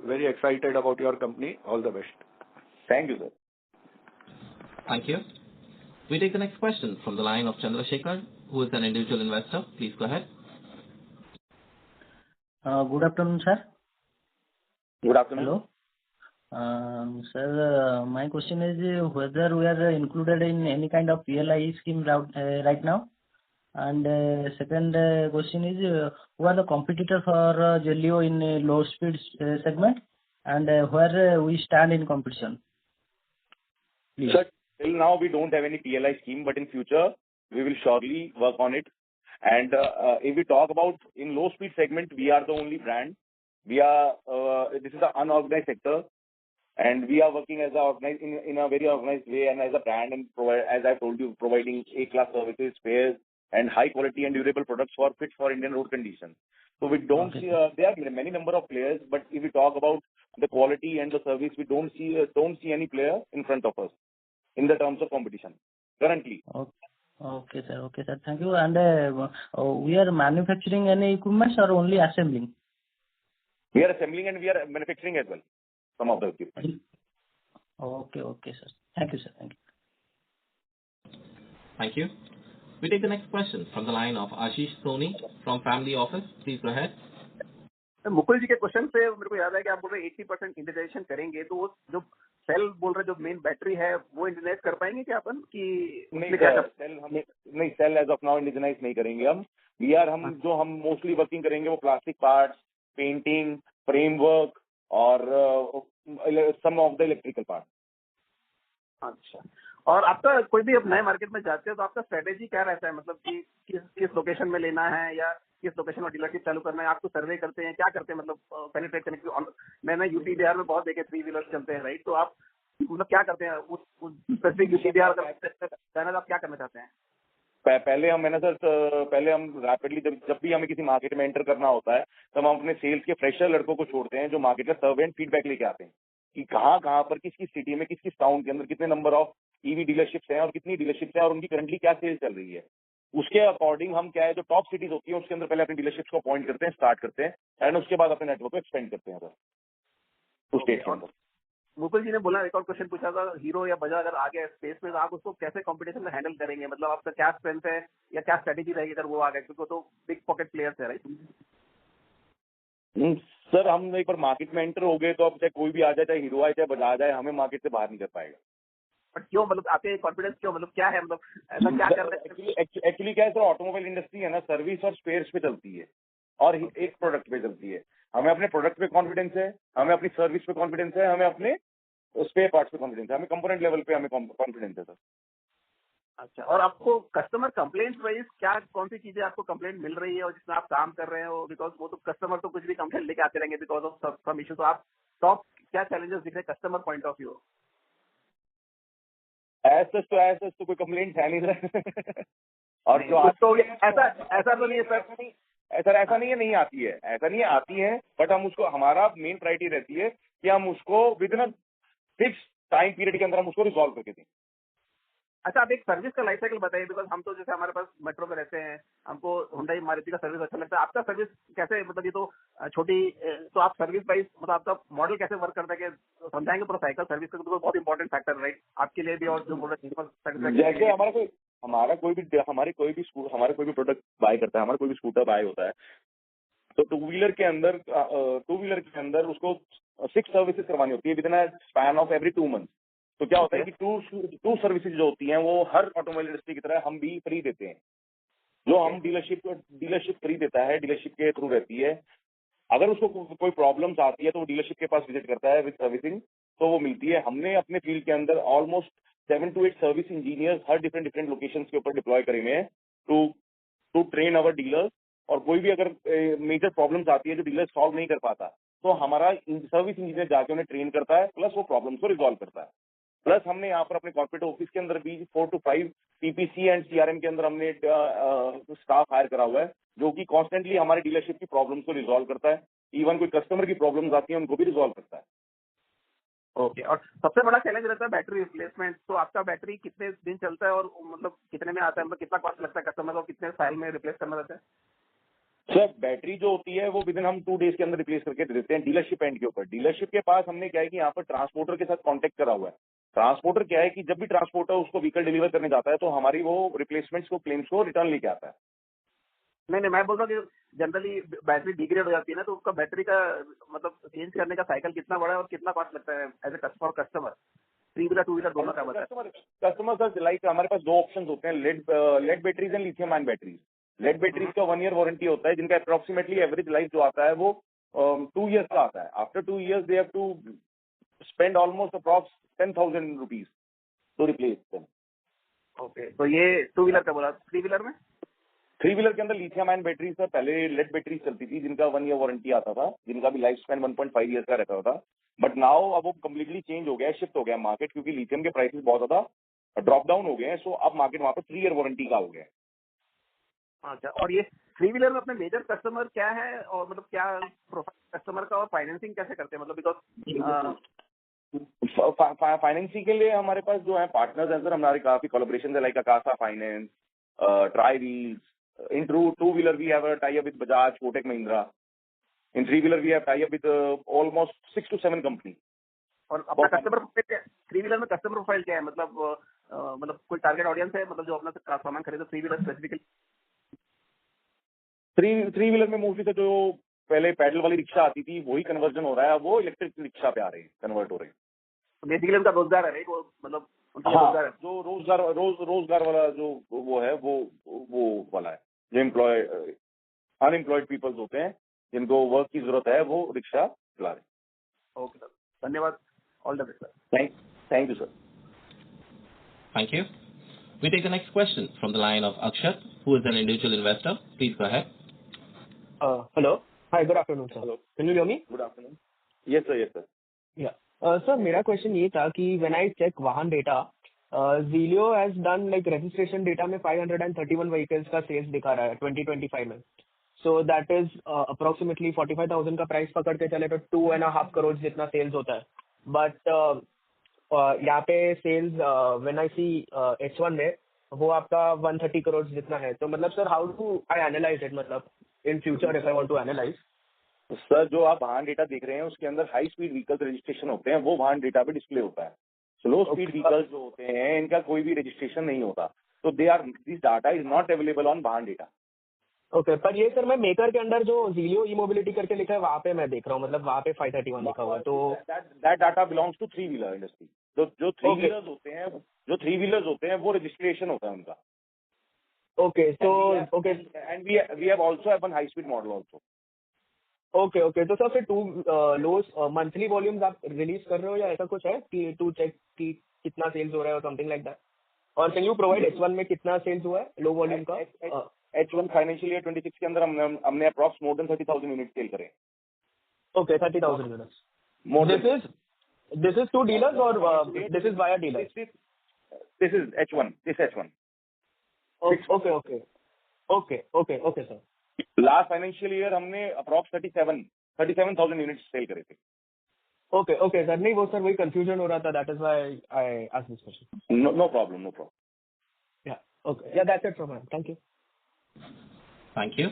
Very excited about your company, all the best. Thank you sir. Thank you. We take the next question from the line of Chandrasekhar, who is an individual investor. Please go ahead. Good afternoon, sir. Good afternoon. Hello. Sir, my question is whether we are included in any kind of PLI scheme right now. And second question is who are the competitors for Gelio in low speed segment? and where we stand in competition? Please. Sir, till now we don't have any PLI scheme, but in future we will surely work on it. And if we talk about in low speed segment, we are the only brand. We are this is an unorganized sector, and we are working as a organized in a very organized way and as a brand, and provide, as I told you, providing A-class services, spares, and high quality and durable products for fit for Indian road conditions. So we don't see there are many number of players, but if we talk about the quality and the service, we don't see any player in front of us in the terms of competition currently. Okay, sir. Okay, sir. Thank you. And we are manufacturing any equipment or only assembling? We are assembling and we are manufacturing as well, some of the equipment. Okay, sir. Thank you, sir. Thank you. Thank you. We take the next question from the line of Ashish Soni from Family Office. Please go ahead. Mukul ji के question से मेरे को याद है कि आप बोल रहे 80% इंडियनाइजेशन करेंगे, तो वो जो सेल बोल रहे जो मेन बैटरी है वो इंडियनाइज कर पाएंगे क्या अपन कि नहीं cell as of now Indianise नहीं करेंगे हम जो हम मोस्टली वर्किंग करेंगे वो प्लास्टिक पार्ट्स, पेंटिंग, फ्रेमवर्क और सम ऑफ द इलेक्ट्रिकल पार्ट. अच्छा, और आपका कोई भी अब नए मार्केट में जाते हो तो आपका स्ट्रेटेजी क्या रहता है, मतलब कि किस लोकेशन में लेना है या किस लोकेशन में डीलरशिप चालू करना है? आपको सर्वे करते हैं, क्या करते हैं, मतलब पेनिट्रेट करने के? मैंने यूपी बिहार में बहुत देखे 3 व्हीलर्स चलते हैं, राइट? तो आप मतलब क्या करते हैं उस स्पेसिफिक यूपी बिहार चैनल आप क्या करना चाहते हैं? पहले हम रैपिडली जब भी हमें किसी मार्केट में एंटर करना होता है तो हम अपने सेल्स के फ्रेशर लड़कों को छोड़ते हैं जो मार्केट का सर्वे एंड फीडबैक लेके आते हैं कि कहाँ पर किस सिटी में किस टाउन के अंदर कितने नंबर ऑफ ईवी डीलरशिप्स हैं और कितनी डीलरशिप्स हैं और उनकी करंटली क्या सेल चल रही है. उसके अकॉर्डिंग हम क्या है जो टॉप सिटीज होती है उसके अंदर पहले अपनी डीलरशिप्स को अपॉइंट करते हैं, स्टार्ट करते हैं एंड उसके बाद अपने नेटवर्क को एक्सपेंड करते हैं सर उस स्टेट के अंदर. मुकुल जी ने बोला, एक और क्वेश्चन पूछा था, हीरो या बजाज अगर आ गया स्पेस में तो आप उसको कैसे कंपटीशन में हैंडल करेंगे? मतलब आपका क्या स्ट्रेंथ है या क्या स्ट्रेटेजी रहेगी अगर वो आ गए, क्योंकि तो बिग पॉकेट प्लेयर्स है, राइट? सर हम एक बार मार्केट में एंटर हो गए तो अब चाहे कोई भी आ जाए, चाहे हीरो आए चाहे बजाज आए, हमें मार्केट से बाहर नहीं कर पाएगा. बट क्यों, मतलब आपके कॉन्फिडेंस क्यों, मतलब क्या है, मतलब ऐसा क्या कर रहे हैं? एक्चुअली क्या है सर, ऑटोमोबाइल इंडस्ट्री है ना, सर्विस और स्पेयर्स पे चलती है और एक प्रोडक्ट पे चलती है. हमें अपने प्रोडक्ट पे कॉन्फिडेंस है, हमें अपनी सर्विस पे कॉन्फिडेंस है, हमें अपने स्पेयर पार्ट्स पे कॉन्फिडेंस है, हमें कंपोनेंट लेवल पे हमें कॉन्फिडेंस है सर. अच्छा, और आपको कस्टमर कंप्लेंट वाइज क्या कौन सी चीजें आपको कंप्लेंट मिल रही है और जिसमें आप काम कर रहे हो? बिकॉज वो तो कस्टमर तो कुछ भी कंप्लेंट लेके आते रहेंगे बिकॉज ऑफ सम इशू. तो आप टॉप क्या चैलेंजेस दिख रहे हैं कस्टमर पॉइंट ऑफ व्यू? ऐसा तो कोई कंप्लेंट है नहीं सर. और जो तो ऐसा तो नहीं है सर, ऐसा नहीं है, नहीं आती है, ऐसा नहीं आती है, बट हम उसको, हमारा मेन प्रायोरिटी रहती है कि हम उसको with in fix time period के अंदर हम उसको रिजॉल्व करके दें. अच्छा, आप एक सर्विस का लाइफ साइकिल बताइए, बिकॉज हम तो जैसे हमारे पास मेट्रो में रहते हैं, हमको हुंडई मारुति का सर्विस अच्छा लगता है. आपका सर्विस कैसे, मतलब ये तो छोटी, तो आप सर्विस वाइज मतलब आपका मॉडल कैसे वर्क करता है कि समझाएंगे पूरा साइकिल सर्विस का, तो बहुत इंपॉर्टेंट फैक्टर है, राइट, आपके लिए भी और जो बोल रहे. जैसे हमारा कोई भी प्रोडक्ट बाय करता है, हमारा कोई भी स्कूटर बाय होता है तो टू व्हीलर के अंदर उसको 6 सर्विसेज करवानी होती है with in span of every 2 month. तो क्या होता है कि टू सर्विसेज जो होती हैं वो हर ऑटोमोबाइल इंडस्ट्री की तरह हम भी फ्री देते हैं. जो हम डीलरशिप फ्री देता है, डीलरशिप के थ्रू रहती है. अगर उसको कोई प्रॉब्लम्स आती है तो वो डीलरशिप के पास विजिट करता है विद सर्विसिंग, तो वो मिलती है. हमने अपने फील्ड के अंदर almost 7 to 8 service engineers her different locations के ऊपर डिप्लॉय करे हुए हैं टू ट्रेन अवर डीलर्स. और कोई भी अगर मेजर प्रॉब्लम्स आती है जो डीलर सॉल्व नहीं कर पाता तो हमारा सर्विस इंजीनियर जाके उन्हें ट्रेन करता है, प्लस वो प्रॉब्लम्स को रिजॉल्व करता है. प्लस हमने यहाँ पर अपने कॉर्पोरेट ऑफिस के अंदर भी 4 to 5 पीपीसी एंड सीआरएम के अंदर हमने स्टाफ हायर करा हुआ है जो कि कॉन्स्टेंटली हमारे डीलरशिप की प्रॉब्लम्स को रिजॉल्व करता है. इवन कोई कस्टमर की प्रॉब्लम्स आती है उनको भी रिजॉल्व करता है. ओके, और सबसे बड़ा चैलेंज रहता है बैटरी रिप्लेसमेंट. तो आपका बैटरी कितने दिन चलता है और मतलब कितने में आता है, मतलब कितना कॉस्ट लगता है कस्टमर को, कितने साल में रिप्लेस करना रहता है? सर बैटरी जो होती है वो विद इन हम 2 days के अंदर रिप्लेस करके दे देते हैं डीलरशिप एंड के ऊपर. डीलरशिप के पास हमने क्या है कि यहाँ पर ट्रांसपोर्टर के साथ कॉन्टेक्ट करा हुआ है. ट्रांसपोर्टर क्या है कि जब भी ट्रांसपोर्टर उसको व्हीकल डिलीवर करने जाता है तो हमारी वो रिप्लेसमेंट्स को, क्लेम्स को रिटर्न लेके आता है. नहीं, मैं बोल रहा हूँ कि जनरली बैटरी डिग्रेड हो जाती है ना, तो उसका बैटरी का मतलब चेंज करने का साइकिल कितना बड़ा है और कितना कॉस्ट लगता है as a customer 3 wheeler 2 wheeler दोनों का बताया. कस्टमर सर लाइक हमारे पास 2 ऑप्शन होते हैं, lead batteries and lithium ion batteries. Lead batteries का 1 year वारंटी होता है जिनका अप्रोक्सीमेटली एवरेज लाइफ जो आता है वो 2 years का आता है. After 2 years they have to spend almost approx 10,000 rupees to replace them. Okay, तो ये टू व्हीलर का बोला. थ्री व्हीलर में 3 व्हीलर के अंदर लिथियम आयन बैटरी सर पहले लेड बैटरी चलती थी जिनका 1 ईयर वारंटी आता था, जिनका भी लाइफ स्पैन 1.5 ईयर्स का रहता था. बट नाउ अब वो कम्प्लीटली चेंज हो गया, शिफ्ट हो गया मार्केट, क्योंकि लिथियम के प्राइसेस बहुत ज्यादा ड्रॉप डाउन हो गए हैं. सो अब मार्केट वहाँ पे 3 ईयर वारंटी का हो गया है. अच्छा, और ये थ्री व्हीलर में अपने मेजर कस्टमर क्या है, और मतलब क्या प्रोफाइल कस्टमर का, और फाइनेंसिंग कैसे करते हैं, मतलब बिकॉज फाइनेंसिंग के लिए हमारे पास जो है पार्टनर्स हैं सर, हमारे काफी कोलैबोरेशन है, like Akasa finance, try wheels. In two-wheeler we have a tie-up with Bajaj, Kotak Mahindra. In three-wheeler we have tie-up with almost 6 to 7 companies. और अपना कस्टमर प्रोफाइल क्या है थ्री व्हीलर में? कस्टमर प्रोफाइल क्या है, मतलब कोई टारगेट ऑडियंस है, मतलब जो अपना सामान खरीदे three wheeler specifically? Three wheeler में मोस्टली तो जो पहले पैडल वाली रिक्शा आती थी वही कन्वर्जन हो रहा है, वो इलेक्ट्रिक रिक्शा पे आ रहे हैं, कन्वर्ट हो रहे हैं. बेसिकली उनका रोजगार है, वो मतलब उनका रोजगार है. जो रोजगार वाला जो वो है वो वाला है, जो अनएम्प्लॉयड पीपल्स होते हैं जिनको वर्क की जरूरत है, वो रिक्शा चला रहे हैं. ओके सर, धन्यवाद. All the best sir. Thank you sir. Thank you. We take the next question from the line of Akshat, who is an individual investor. Please go ahead. Hello. Hi, good afternoon, sir. Hello. Can you hear me? Good afternoon. Yes sir. Yeah. Sir, मेरा question ये था कि when I check वाहन data, Zilio has done like registration data में 531 vehicles का sales दिखा रहा है 2025 में. So that is approximately 45,000 का प्राइस पकड़ के चले तो 2.5 करोड़ जितना सेल्स होता है. But यहाँ पे sales when I see H1 में वो आपका 130 करोड़ जितना है. तो मतलब sir, how do I analyze it, मतलब in future if I want to analyze? Sir, जो आप वाहन डेटा देख रहे हैं उसके अंदर हाई स्पीड व्हीकल्स रजिस्ट्रेशन होते हैं, वो वाहन डेटा पे डिस्प्ले होता है. स्लो स्पीड व्हीकल्स जो होते हैं इनका कोई भी रजिस्ट्रेशन नहीं होता. तो this data is not available on वाहन डेटा. ओके, पर ये सर मैं मेकर के अंदर जो Zilio ई-मोबिलिटी करके लिखा है वहाँ पे मैं देख रहा हूँ, मतलब वहाँ पे 531 लिखा हुआ है. तो that data belongs to three wheeler industry. जो थ्री व्हीलर्स होते हैं वो रजिस्ट्रेशन होता है उनका. ओके, तो okay, and we have also have one high speed model also. Okay, तो सर फिर लोस मंथली वॉल्यूम्स आप रिलीज कर रहे हो या ऐसा कुछ है कि टू चेक कि कितना सेल्स हो रहा है और समथिंग लाइक दैट? और कैन यू प्रोवाइड H1 में कितना सेल्स हुआ है लो वॉल्यूम का? H1 फाइनेंशियल ईयर 26 के अंदर हमने approx more than 30,000 unit sell करे. Okay, 30,000 units. This is to dealers और this is via dealers? This is H1. Okay sir. Last financial year हमने अप्रॉक्स 37,000 यूनिट्स सेल करे थे. Okay sir, नहीं वो सर वही कंफ्यूजन हो रहा था, that is why I asked this question. No problem. Yeah okay, yeah that's it from me. Thank you. Thank you.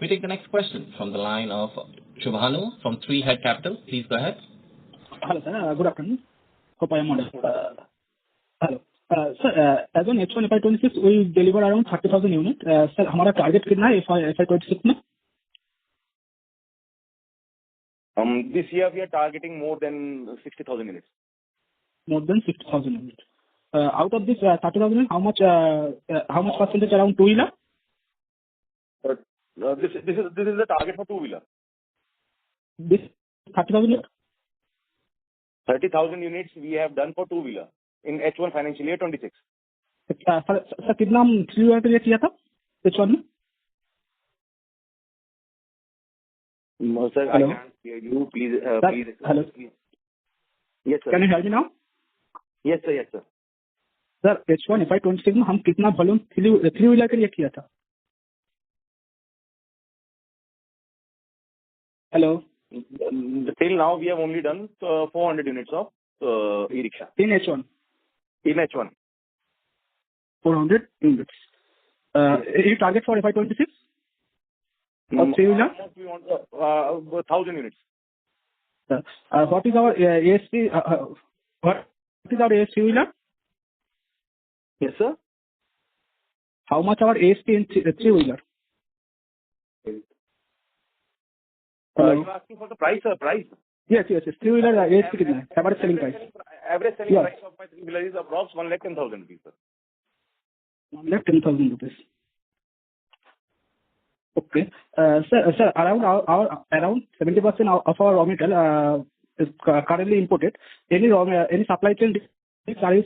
We take the next question from the line of Shubhanu from Three Head Capital. Please go ahead. Hello, sir. Good afternoon. Hope I am audible. Hello. Sir, as on H1 FY26, we deliver around 30,000 units. Sir, हमारा target कितना है FY26 में? This year we are targeting more than 60,000 units. More than 60,000 units. Out of this 30,000 units, how much percentage around two wheeler? This is the target for two wheeler. This 30,000 units? 30,000 units we have done for two wheeler in H1 financial year 26. Sir कितना हम three wheeler के लिए किया था H1 में? Sir, I can't hear you. Please. Hello. Yes, sir. Can you hear me now? Yes, sir. Sir H1 FY26 में हम कितना वॉल्यूम थ्री व्हीलर के लिए किया था? Hello. Till now we have only done 400 units of e-rickshaw. In H1. 400 units. You target for FY26? Of three wheeler? We want 1,000 units. What is our ASP? What is our ASP wheeler? Yes, sir. How much our ASP in three wheeler? You are asking for the price, sir? Price? Yes. Three wheeler ASP कितना है? Average selling price. Average selling price of my three wheeler is approx 1,10,000 rupees, sir. 1,10,000 rupees. Okay. Sir, around 70% of our raw material is currently imported. Any supply chain risks are you?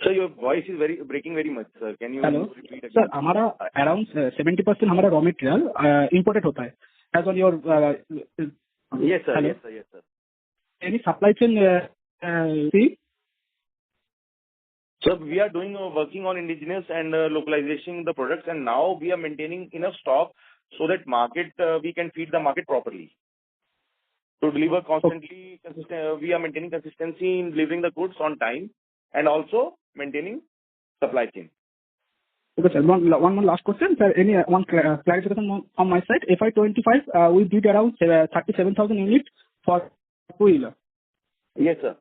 Sir, your voice is breaking very much, sir. Can you Hello? repeat again? Sir, हमारा around 70% हमारा raw material imported होता है. As on your Yes, sir. hello? Yes, sir. Yes, sir. Any supply chain see? So we are working on indigenous and localization the products, and now we are maintaining enough stock so that we can feed the market properly. To deliver constantly, we are maintaining consistency in delivering the goods on time and also maintaining supply chain. Okay, sir. One more last question, sir. Any one clarification on my side. FY25, we did around 37,000 units for two-wheeler. Yes, sir.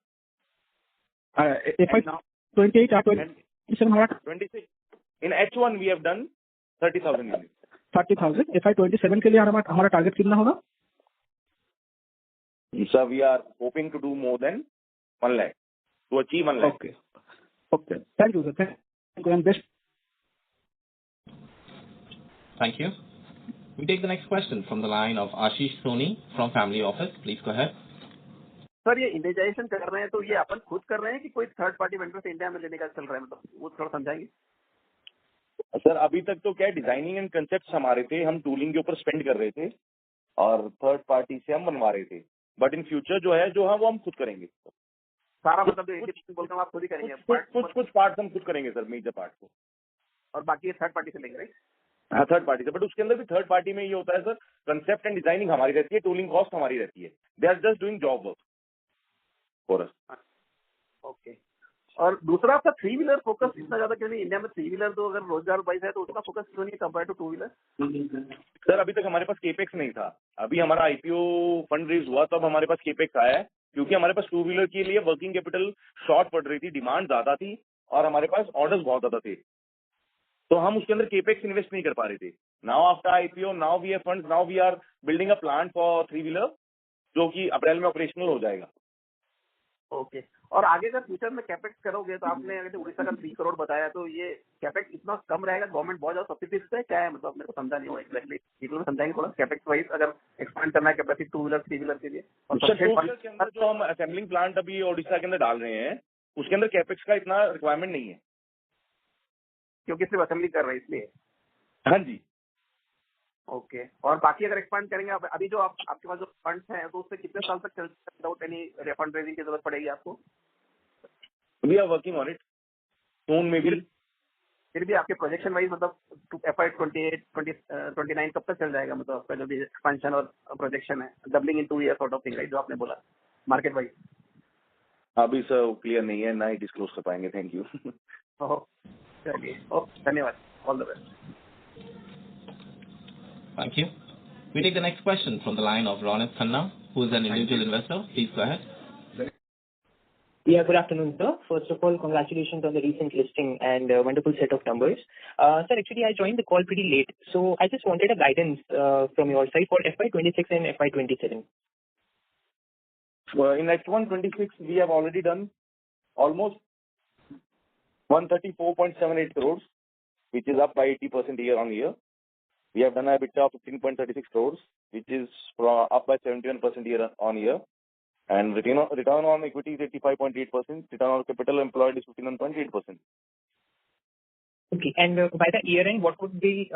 FY28 or 27, 26. In H1 we have done 30,000 units. 30,000. FY27 के लिए हमारा target कितना होगा? Sir, we are hoping to do more than 1 lakh, to achieve 1 lakh. Okay. Okay. Thank you, sir. Thank you and best. Thank you. We take the next question from the line of Ashish Soni from Family Office. Please go ahead. Sir, ये इंडिजाइजेशन कर रहे हैं तो ये अपन खुद कर रहे हैं कि कोई थर्ड पार्टी वेंडर से इंडिया में लेने का चल रहा है, मतलब वो थोड़ा समझाएंगे? सर, अभी तक तो क्या डिजाइनिंग एंड कंसेप्ट हमारे थे, हम टूलिंग के ऊपर स्पेंड कर रहे थे और थर्ड पार्टी से हम बनवा रहे थे. बट इन फ्यूचर जो है वो हम खुद करेंगे. सारा मतलब बोलता हूँ आप खुद ही करेंगे? कुछ पार्ट हम खुद करेंगे सर, मेजर पार्ट को, और बाकी थर्ड पार्टी से लेंगे, राइट? हाँ, थर्ड पार्टी से. बट उसके अंदर भी थर्ड पार्टी में ये होता है सर, कंसेप्ट एंड डिजाइनिंग हमारी रहती है, टूलिंग कॉस्ट हमारी रहती है. They are just doing job work for us. Okay. और दूसरा आपका थ्री व्हीलर फोकस इतना ज्यादा क्यों नहीं? इंडिया में थ्री व्हीलर तो अगर रोजगार वाइज है तो उसका फोकस क्यों नहीं compare to two wheeler? Sir, अभी तक हमारे पास केपेक्स नहीं था. अभी हमारा आईपीओ फंड रेज हुआ तब हमारे पास केपेक्स आया है, क्योंकि हमारे पास टू व्हीलर के लिए वर्किंग कैपिटल शॉर्ट पड़ रही थी, डिमांड ज्यादा थी और हमारे पास ऑर्डर्स बहुत ज्यादा थे, तो हम उसके अंदर केपेक्स इन्वेस्ट नहीं कर पा रहे थे. Now after IPO, now we have funds, now we are building a plant for three wheeler जो कि अप्रैल में ऑपरेशनल हो जाएगा. ओके. और आगे का फ्यूचर में कैपेक्स करोगे तो आपने अगर उड़ीसा का 3 करोड़ बताया, तो ये कैपेक्स इतना कम रहेगा? गवर्नमेंट बहुत ज्यादा सब्सिडी देता है, क्या है मतलब? मेरे को समझा नहीं हुआ एक्जैक्टली. डिटेल में समझाएंगे थोड़ा कैपेक्स वाइज, अगर एक्सपांड करना है capacity two wheeler three wheeler के लिए. और के अंदर जो हम असेंबलिंग प्लांट अभी ओडिशा के अंदर डाल रहे हैं, उसके अंदर कैपेक्स का इतना रिक्वायरमेंट नहीं है, क्योंकि सिर्फ असेंबली कर रहे हैं इसलिए. हाँ जी. ओके. और बाकी अगर एक्सपांड करेंगे अभी जो आपके पास जो फंड्स हैं तो उससे कितने साल तक चलता है विदाउट एनी फंड रेजिंग की जरूरत पड़ेगी आपको? We are working on it soon maybe. फिर भी आपके प्रोजेक्शन वाइज मतलब FY28 29 कब तक चल जाएगा, मतलब आपका जो भी एक्सपेंशन और प्रोजेक्शन है, doubling in 2 year sort of thing, right, जो आपने बोला मार्केट वाइज? अभी सर क्लियर नहीं है, ना ही डिस्क्लोज कर पाएंगे. Thank you. चलिए, ओके, धन्यवाद. All the best. Thank you. We take the next question from the line of Ronak Khanna, who is an individual investor. Please go ahead. Yeah, good afternoon, sir. First of all, congratulations on the recent listing and wonderful set of numbers. Sir, actually, I joined the call pretty late, so I just wanted a guidance from your side for FY26 and FY27. In H126, we have already done almost 134.78 crores, which is up by 80% year on year. We have done a EBITDA of 15.36 crores, which is up by 71% year on year. And return on equity is 85.8%. Return on capital employed is 51.8%. Okay. And by the year end, what would be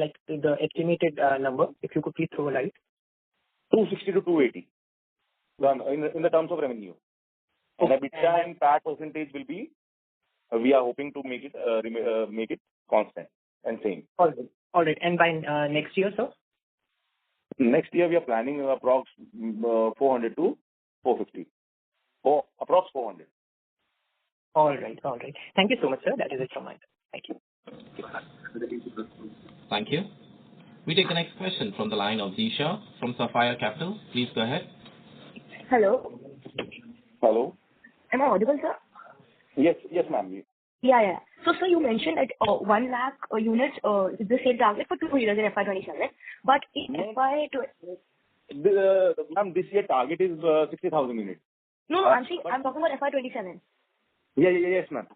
like the estimated number, if you could please throw a light? 260 to 280 in the terms of revenue. And EBITDA and PAT percentage will be, we are hoping to make it constant and same. All right. And by next year, sir? Next year, we are planning approx 400 to 450. Approx 400. All right. Thank you so much, sir. That is it from my side. Thank you. Thank you. We take the next question from the line of Zisha from Sapphire Capital. Please go ahead. Hello. Hello. Am I audible, sir? Yes, ma'am. Yeah. So, sir, you mentioned that 1 lakh units is the same target for 2 wheelers in FY27. But in Ma'am, this year target is 60,000 units. No, I'm talking about FY27. Yes, ma'am.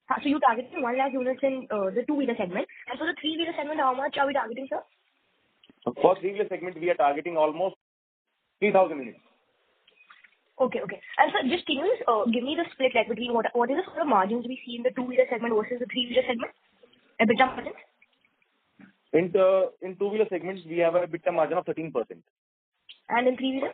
So you targeted 1 lakh units in the two-wheeler segment. And for the three-wheeler segment, how much are we targeting, sir? For three-wheeler segment, we are targeting almost 3,000 units. Okay. And sir, just can you give me the split like between what is the sort of margins we see in the two-wheeler segment versus the three-wheeler segment? EBITDA margins? In two-wheeler segments, we have a EBITDA margin of 13%. And in three-wheeler?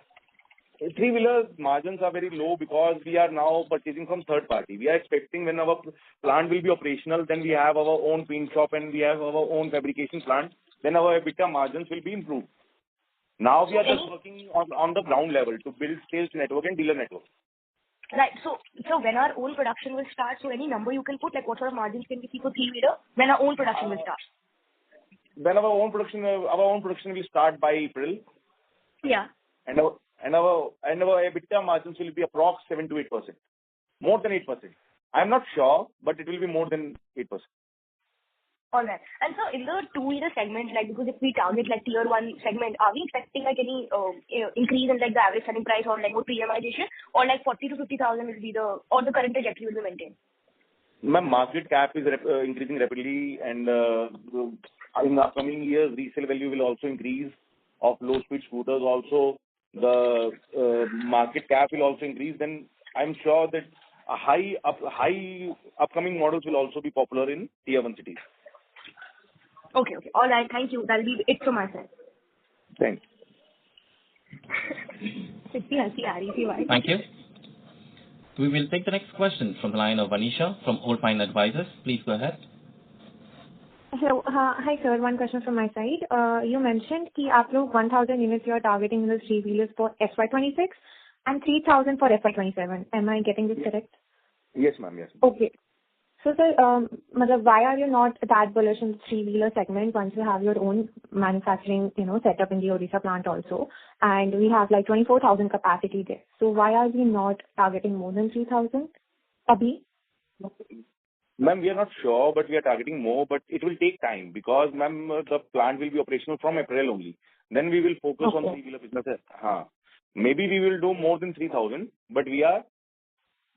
Three-wheeler margins are very low because we are now purchasing from third party. We are expecting when our plant will be operational, then we have our own paint shop and we have our own fabrication plant, then our EBITDA margins will be improved. Now we are just working on the ground level to build sales network and dealer network. Right. So when our own production will start, so any number you can put, like what sort of margins can we see for three-wheeler when our own production will start? When our own production will start by April. Yeah. And our EBITDA margins will be approx 7 to 8%. More than 8%. I'm not sure, but it will be more than 8%. All right. And so in the two-wheeler segment, like because if we target like tier 1 segment, are we expecting like any increase in like the average selling price or like more premiumization, or like 40 to 50,000 will be the current trajectory will be maintained? Ma'am, market cap is increasing rapidly, and in the upcoming years, resale value will also increase of low-speed scooters. Also, the market cap will also increase. Then I'm sure that high upcoming models will also be popular in tier 1 cities. Okay. All right. Thank you. That'll be it from my side. Thanks. Thank you. We will take the next question from the line of Anisha from Old Pine Advisors. Please go ahead. Hello. Hi, sir. One question from my side. You mentioned कि आप लोग 1,000 units you are targeting in the three-wheelers for FY26 and 3,000 for FY27. Am I getting this correct? Yes, ma'am. Yes. Okay. So, sir, why are you not that bullish in the three-wheeler segment once you have your own manufacturing, set up in the Odisha plant also, and we have like 24,000 capacity there. So why are we not targeting more than 3,000? Abhi? Ma'am, we are not sure, but we are targeting more, but it will take time because, ma'am, the plant will be operational from April only. Then we will focus on three-wheeler business. Maybe we will do more than 3,000, but we are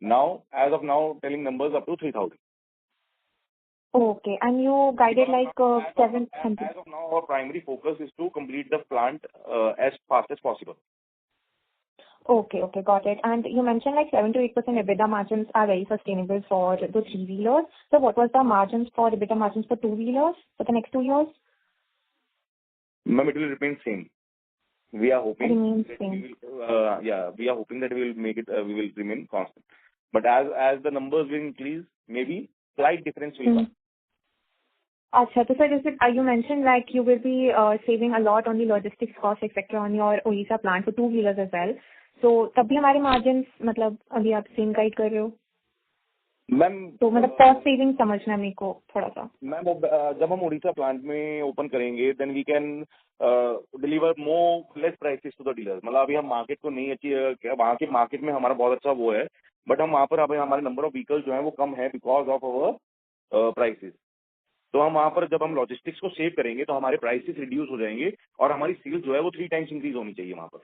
now, as of now, telling numbers up to 3,000. Okay, and you guided like 700. As of now, our primary focus is to complete the plant as fast as possible. Okay, got it. And you mentioned like 7 to 8% EBITDA margins are very sustainable for the three-wheelers. So what was the margins for EBITDA margins for two-wheelers for the next 2 years? Ma'am, it will remain same. We are hoping. We are hoping that we will make it. We will remain constant. But as the numbers will increase, maybe slight difference will come. Acha, so sir, you mentioned like you will be saving a lot on the logistics cost, etc. on your Odisha plant for two-wheelers as well. So तब भी हमारे margins मतलब अभी आप same guide कर रहे हो? Ma'am तो मतलब cost saving समझना मेरे को थोड़ा सा. मैम जब हम उड़ीसा प्लांट में ओपन करेंगे, then we can deliver more less prices to the dealers. मतलब अभी हम मार्केट को नहीं वहाँ के मार्केट में हमारा बहुत अच्छा वो है, बट हम वहाँ पर अभी हमारे नंबर ऑफ व्हीकल्स जो है वो कम है बिकॉज ऑफ अवर प्राइसेस. तो हम वहाँ पर जब हम लॉजिस्टिक्स को सेव करेंगे तो हमारे प्राइसेस रिड्यूस हो जाएंगे और हमारी सेल्स जो है वो 3 times इंक्रीज होनी चाहिए वहाँ पर.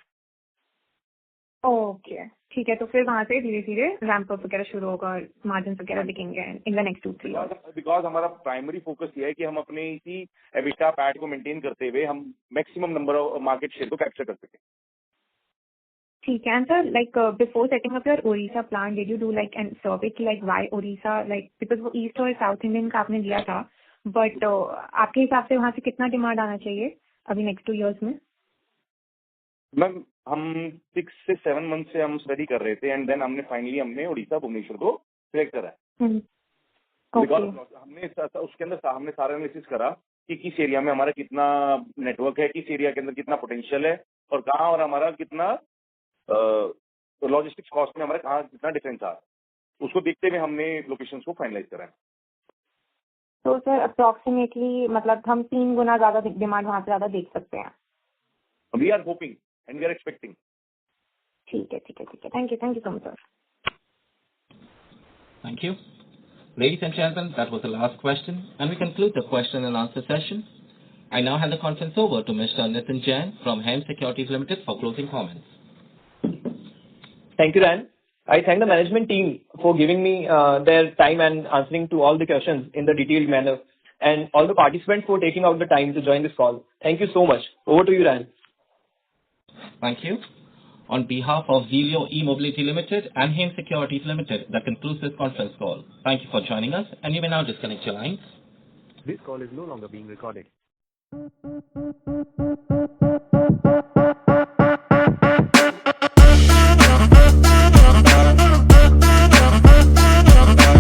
ओके, ठीक है. तो फिर वहाँ से धीरे धीरे रैंप अप वगैरह शुरू होगा और मार्जिन वगैरह दिखेंगे in the next 2-3 years. Because हमारा प्राइमरी फोकस ये है कि हम अपने इसी एबिटा पैड को मेंटेन करते हुए हम maximum number of market share को कैप्चर कर सकें. ठीक है. And sir, like before setting up your Odisha plant, did you do like an survey कि like why Odisha, like because वो ईस्ट और साउथ इंडियन का आपने दिया था, बट आपके हिसाब से वहाँ से कितना डिमांड आना चाहिए अभी नेक्स्ट 2 ईयर्स में? मैम हम 6 से 7 मंथ से हम स्टडी कर रहे थे एंड देन हमने उड़ीसा भुवनेश्वर को सिलेक्ट करा है. बिकॉज हमने उसके अंदर हमने सारा एनालिसिस करा कि किस एरिया में हमारा कितना नेटवर्क है, किस एरिया के अंदर कितना पोटेंशियल है और कहाँ, और हमारा कितना लॉजिस्टिक्स कॉस्ट में हमारा कहाँ कितना डिफरेंस आ रहा है. उसको देखते हुए हमने लोकेशंस को फाइनलाइज करा है. तो सर अप्रोक्सीमेटली मतलब हम 3 गुना ज्यादा डिमांड वहाँ से ज्यादा देख सकते हैं. We are hoping and we are expecting. ठीक है. Thank you so much, sir. Thank you. Ladies and gentlemen, that was the last question, and we conclude the question and answer session. I now hand the conference over to Mr. Nitin Jain from Hem Securities Limited for closing comments. Thank you, Ryan. I thank the management team for giving me their time and answering to all the questions in the detailed manner, and all the participants for taking out the time to join this call. Thank you so much. Over to you, Ryan. Thank you. On behalf of Zelio E-Mobility Limited and Haim Securities Limited, that concludes this conference call. Thank you for joining us, and you may now disconnect your lines. This call is no longer being recorded.